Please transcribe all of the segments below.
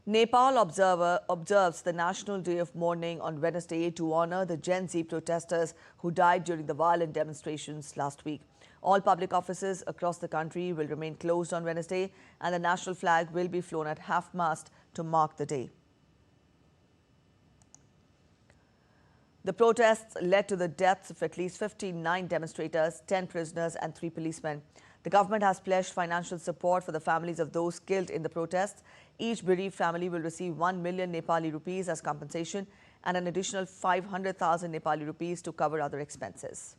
Nepal observes the National Day of Mourning on Wednesday to honor the Gen Z protesters who died during the violent demonstrations last week. All public offices across the country will remain closed on Wednesday, and the national flag will be flown at half-mast to mark the day. The protests led to the deaths of at least 59 demonstrators, 10 prisoners and 3 policemen. The government has pledged financial support for the families of those killed in the protests. Each bereaved family will receive 1 million Nepali rupees as compensation and an additional 500,000 Nepali rupees to cover other expenses.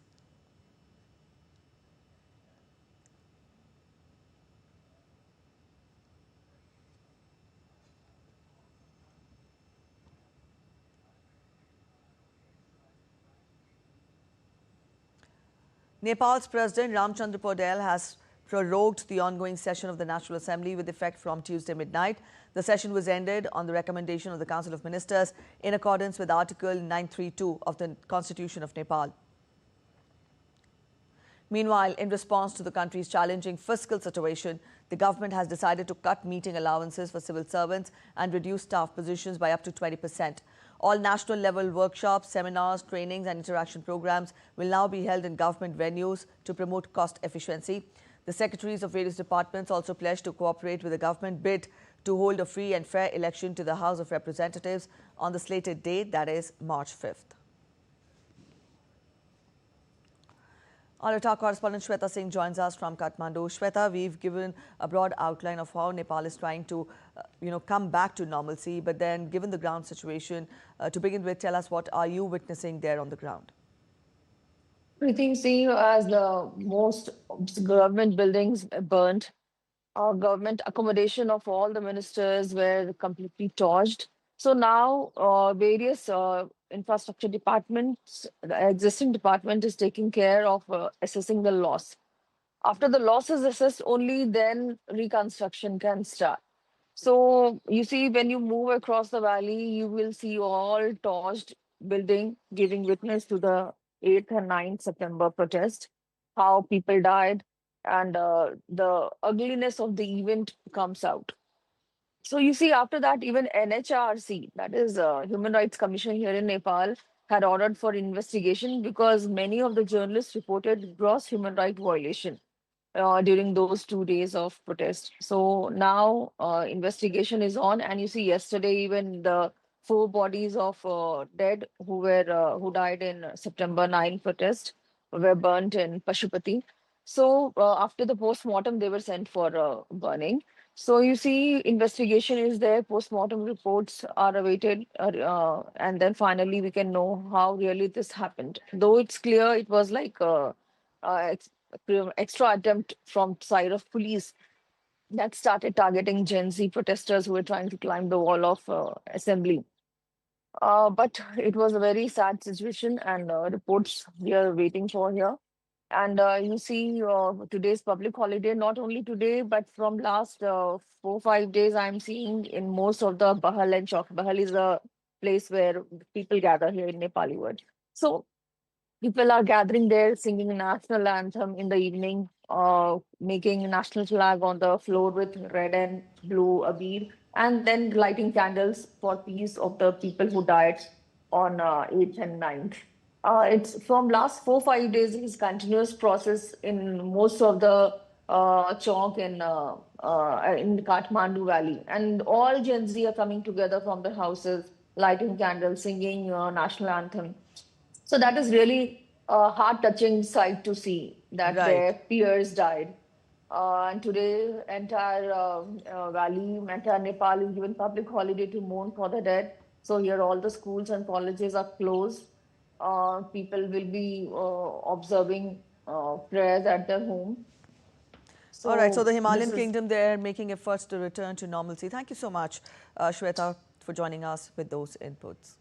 Nepal's President Ramchandra Paudel has prorogued the ongoing session of the National Assembly with effect from Tuesday midnight. The session was ended on the recommendation of the Council of Ministers in accordance with Article 932 of the Constitution of Nepal. Meanwhile, in response to the country's challenging fiscal situation, the government has decided to cut meeting allowances for civil servants and reduce staff positions by up to 20%. All national-level workshops, seminars, trainings and interaction programs will now be held in government venues to promote cost efficiency. The secretaries of various departments also pledged to cooperate with the government bid to hold a free and fair election to the House of Representatives on the slated date, that is March 5th. Our correspondent Shweta Singh joins us from Kathmandu. Shweta, we've given a broad outline of how Nepal is trying to, come back to normalcy. But then, given the ground situation, to begin with, tell us what are you witnessing there on the ground? We think, see, as the most government buildings burnt, government accommodation of all the ministers were completely torched. So now various infrastructure departments, the existing department is taking care of assessing the loss. After the loss is assessed, only then reconstruction can start. So you see, when you move across the valley, you will see all torched building giving witness to the 8th and 9th September protest, how people died, and the ugliness of the event comes out. So you see, after that, even NHRC, that is Human Rights Commission here in Nepal, had ordered for investigation because many of the journalists reported gross human right violation during those 2 days of protest. So now investigation is on, and you see, yesterday even the 4 bodies of dead who died in September 9 protest were burnt in Pashupati. So after the post-mortem, they were sent for burning. So you see, investigation is there, post-mortem reports are awaited, and then finally we can know how really this happened. Though it's clear it was like extra attempt from side of police that started targeting Gen Z protesters who were trying to climb the wall of assembly. But it was a very sad situation, and reports we are waiting for here. And you see, today's public holiday, not only today, but from last 4 5 days, I'm seeing in most of the Bahal and Chowk. Bahal is a place where people gather here in Nepali word. So people are gathering there, singing national anthem in the evening, making national flag on the floor with red and blue abir, and then lighting candles for peace of the people who died on 8th and 9th. It's from last 4 5 days, it's continuous process in most of the chowk in Kathmandu Valley. And all Gen Z are coming together from the houses, lighting candles, singing national anthem. So that is really a heart-touching sight to see that their peers died. And today, entire valley, entire Nepal is given public holiday to mourn for the dead. So here, all the schools and colleges are closed. People will be observing prayers at their home. All right, so the Himalayan kingdom, they're making efforts to return to normalcy. Thank you so much, Shweta, for joining us with those inputs.